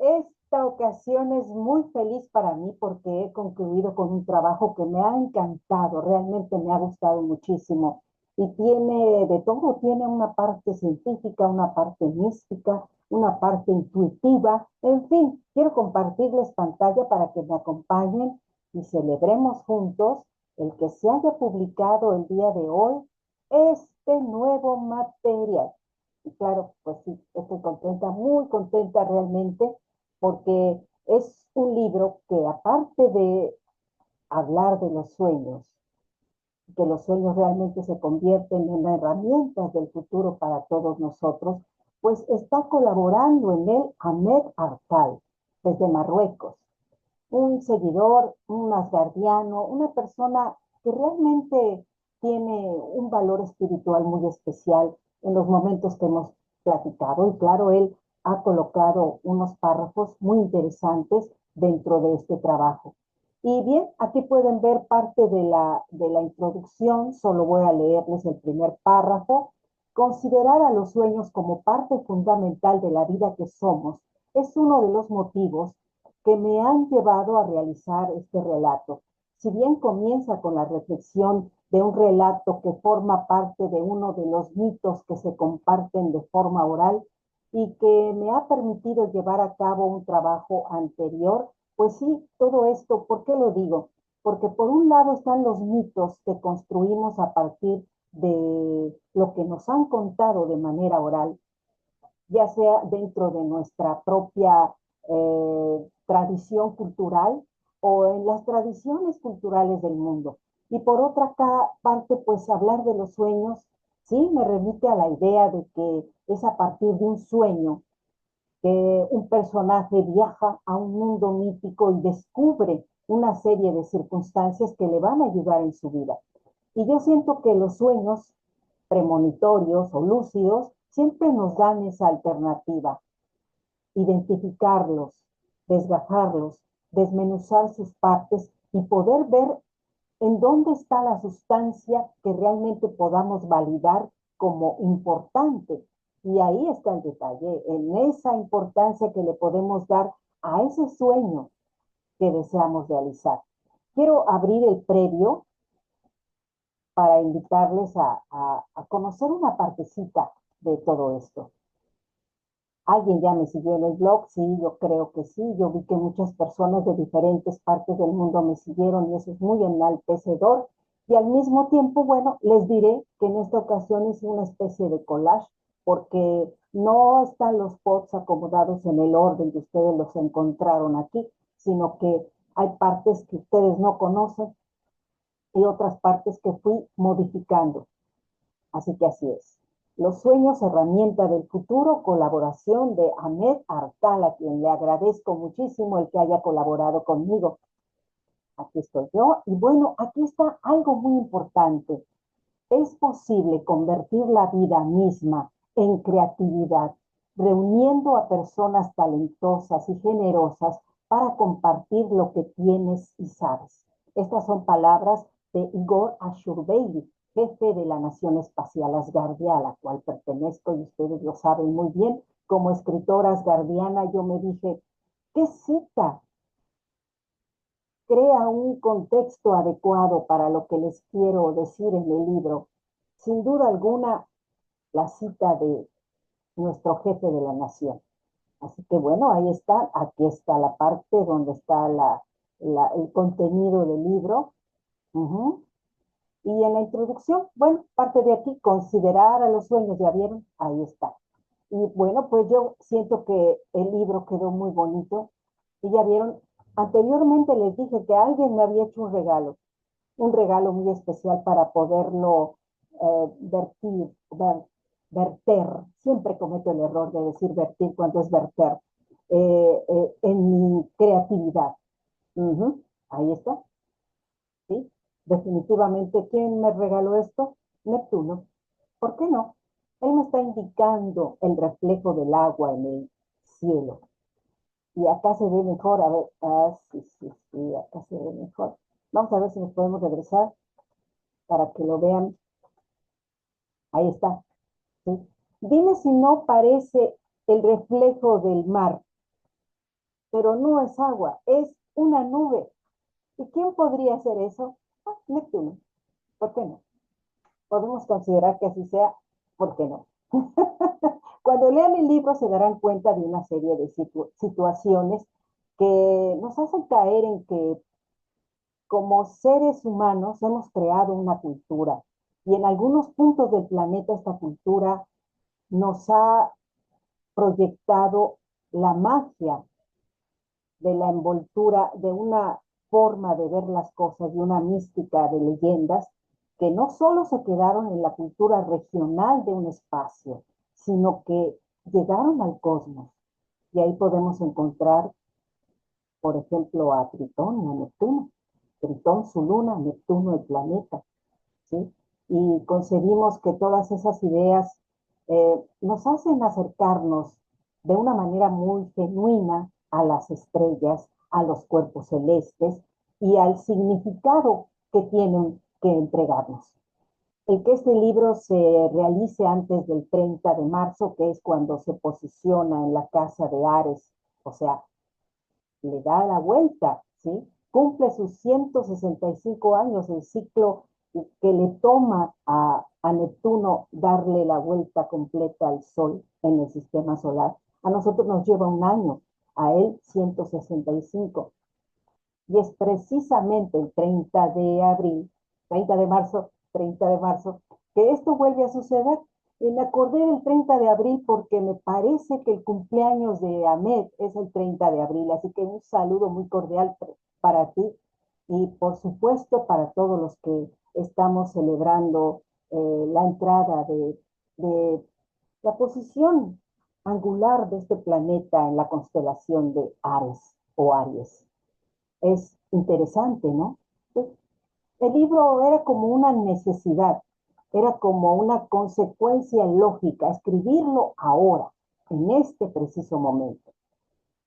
Esta ocasión es muy feliz para mí porque he concluido con un trabajo que me ha encantado, realmente me ha gustado muchísimo. Y tiene de todo, tiene una parte científica, una parte mística, una parte intuitiva. En fin, quiero compartirles pantalla para que me acompañen y celebremos juntos el que se haya publicado el día de hoy este nuevo material. Y claro, pues sí, estoy contenta, muy contenta realmente porque es un libro que aparte de hablar de los sueños, que los sueños realmente se convierten en herramientas del futuro para todos nosotros, pues está colaborando en él Ahmed Artal, desde Marruecos, un seguidor, un asgardiano, una persona que realmente tiene un valor espiritual muy especial en los momentos que hemos platicado. Y claro, él ha colocado unos párrafos muy interesantes dentro de este trabajo. Y bien, aquí pueden ver parte de la introducción, solo voy a leerles el primer párrafo. Considerar a los sueños como parte fundamental de la vida que somos es uno de los motivos que me han llevado a realizar este relato. Si bien comienza con la reflexión de un relato que forma parte de uno de los mitos que se comparten de forma oral y que me ha permitido llevar a cabo un trabajo anterior, pues sí, todo esto, ¿por qué lo digo? Porque por un lado están los mitos que construimos a partir de lo que nos han contado de manera oral, ya sea dentro de nuestra propia tradición cultural o en las tradiciones culturales del mundo. Y por otra parte, pues hablar de los sueños, sí, me remite a la idea de que es a partir de un sueño que un personaje viaja a un mundo mítico y descubre una serie de circunstancias que le van a ayudar en su vida. Y yo siento que los sueños premonitorios o lúcidos siempre nos dan esa alternativa, identificarlos, desgajarlos, desmenuzar sus partes y poder ver en dónde está la sustancia que realmente podamos validar como importante. Y ahí está el detalle, en esa importancia que le podemos dar a ese sueño que deseamos realizar. Quiero abrir el previo para invitarles a conocer una partecita de todo esto. ¿Alguien ya me siguió en el blog? Sí, yo creo que sí. Yo vi que muchas personas de diferentes partes del mundo me siguieron y eso es muy enaltecedor. Y al mismo tiempo, bueno, les diré que en esta ocasión hice una especie de collage porque no están los posts acomodados en el orden que ustedes los encontraron aquí, sino que hay partes que ustedes no conocen y otras partes que fui modificando. Así que así es. Los sueños, herramienta del futuro, colaboración de Ahmed Artal, a quien le agradezco muchísimo el que haya colaborado conmigo. Aquí estoy yo. Y bueno, aquí está algo muy importante. Es posible convertir la vida misma en creatividad, reuniendo a personas talentosas y generosas para compartir lo que tienes y sabes. Estas son palabras de Igor Ashurbeili, jefe de la Nación Espacial Asgardia, a la cual pertenezco y ustedes lo saben muy bien. Como escritora asgardiana yo me dije, ¿qué cita crea un contexto adecuado para lo que les quiero decir en el libro? Sin duda alguna, la cita de nuestro jefe de la nación. Así que bueno, ahí está, aquí está la parte donde está el contenido del libro. Uh-huh. Y en la introducción, bueno, parte de aquí, considerar a los sueños, ¿ya vieron? Ahí está. Y bueno, pues yo siento que el libro quedó muy bonito. Y ya vieron, anteriormente les dije que alguien me había hecho un regalo muy especial para poderlo verter. Siempre cometo el error de decir vertir cuando es verter en mi creatividad. Uh-huh. Ahí está, ¿sí? Definitivamente, ¿quién me regaló esto? Neptuno. ¿Por qué no? Él me está indicando el reflejo del agua en el cielo. Y acá se ve mejor, a ver, sí, sí, sí, acá se ve mejor. Vamos a ver si nos podemos regresar para que lo vean. Ahí está. ¿Sí? Dime si no parece el reflejo del mar pero no es agua, es una nube. ¿Y quién podría hacer eso? Ah, Neptuno. ¿Por qué no? Podemos considerar que así sea, ¿por qué no? Cuando lean el libro se darán cuenta de una serie de situaciones que nos hacen caer en que como seres humanos hemos creado una cultura y en algunos puntos del planeta esta cultura nos ha proyectado la magia de la envoltura, de una forma de ver las cosas, de una mística de leyendas que no solo se quedaron en la cultura regional de un espacio, sino que llegaron al cosmos. Y ahí podemos encontrar, por ejemplo, a Tritón y a Neptuno. Tritón, su luna, Neptuno, el planeta. ¿Sí? Y concebimos que todas esas ideas nos hacen acercarnos de una manera muy genuina a las estrellas, a los cuerpos celestes y al significado que tienen que entregarnos. El que este libro se realice antes del 30 de marzo, que es cuando se posiciona en la casa de Ares, o sea, le da la vuelta, ¿sí? Cumple sus 165 años, el ciclo que le toma a Neptuno darle la vuelta completa al Sol en el sistema solar. A nosotros nos lleva un año, a él 165. Y es precisamente el 30 de abril, 30 de marzo, 30 de marzo, que esto vuelve a suceder. Y me acordé del 30 de abril porque me parece que el cumpleaños de Ahmed es el 30 de abril, así que un saludo muy cordial para ti y por supuesto para todos los que estamos celebrando la entrada de la posición angular de este planeta en la constelación de Ares o Aries. Es interesante, ¿no? El libro era como una necesidad, era como una consecuencia lógica, escribirlo ahora, en este preciso momento,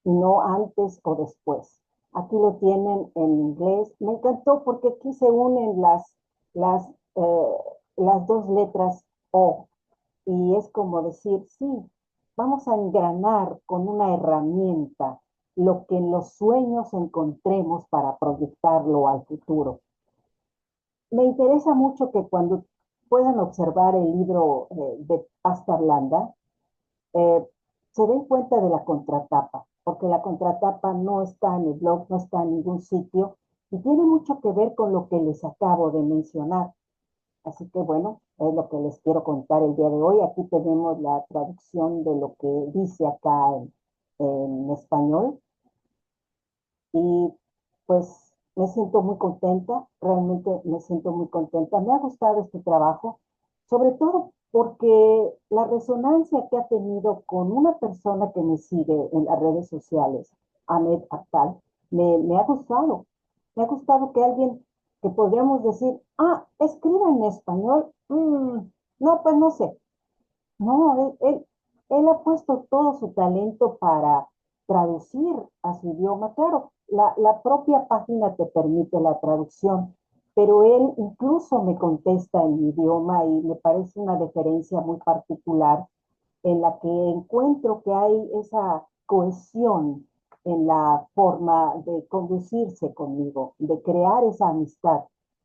y no antes o después. Aquí lo tienen en inglés. Me encantó porque aquí se unen las, eh, las dos letras O, y es como decir, sí, vamos a engranar con una herramienta lo que en los sueños encontremos para proyectarlo al futuro. Me interesa mucho que cuando puedan observar el libro de pasta blanda, eh, se den cuenta de la contratapa, porque la contratapa no está en el blog, no está en ningún sitio, y tiene mucho que ver con lo que les acabo de mencionar. Así que bueno, es lo que les quiero contar el día de hoy. Aquí tenemos la traducción de lo que dice acá en español. Y pues me siento muy contenta, realmente me siento muy contenta. Me ha gustado este trabajo, sobre todo porque la resonancia que ha tenido con una persona que me sigue en las redes sociales, Ahmed Atal, me ha gustado. Me ha gustado que alguien que podríamos decir, ah, escriba en español. No, pues no sé. No, él ha puesto todo su talento para traducir a su idioma. Claro, la propia página te permite la traducción, pero él incluso me contesta en mi idioma y me parece una deferencia muy particular en la que encuentro que hay esa cohesión en la forma de conducirse conmigo, de crear esa amistad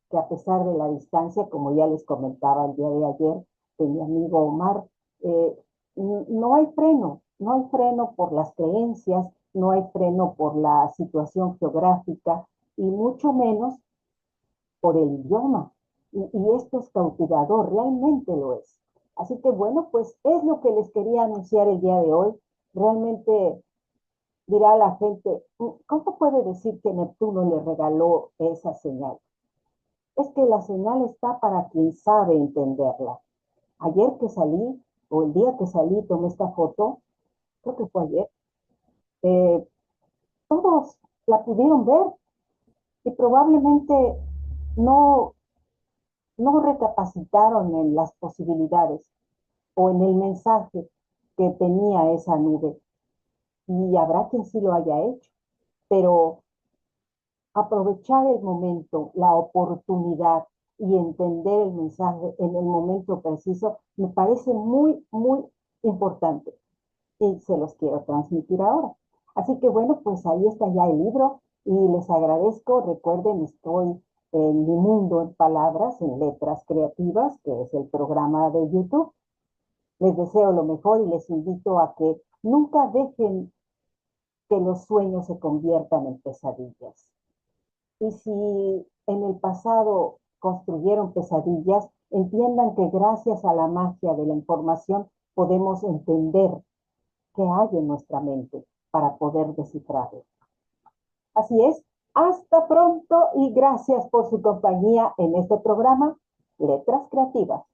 que a pesar de la distancia, como ya les comentaba el día de ayer, de mi amigo Omar, eh, no hay freno, no hay freno por las creencias, no hay freno por la situación geográfica y mucho menos por el idioma. Y esto es cautivador, realmente lo es. Así que bueno, pues es lo que les quería anunciar el día de hoy. Realmente dirá la gente, ¿cómo puede decir que Neptuno le regaló esa señal? Es que la señal está para quien sabe entenderla. Ayer que salí, o el día que salí, tomé esta foto, creo que fue ayer, eh, todos la pudieron ver y probablemente no, no recapacitaron en las posibilidades o en el mensaje que tenía esa nube. Y habrá quien sí lo haya hecho, pero aprovechar el momento, la oportunidad y entender el mensaje en el momento preciso me parece muy, muy importante y se los quiero transmitir ahora. Así que bueno, pues ahí está ya el libro y les agradezco. Recuerden, estoy en Mi Mundo en Palabras, en Letras Creativas, que es el programa de YouTube. Les deseo lo mejor y les invito a que nunca dejen que los sueños se conviertan en pesadillas. Y si en el pasado construyeron pesadillas, entiendan que gracias a la magia de la información podemos entender qué hay en nuestra mente para poder descifrarlo. Así es, hasta pronto y gracias por su compañía en este programa, Letras Creativas.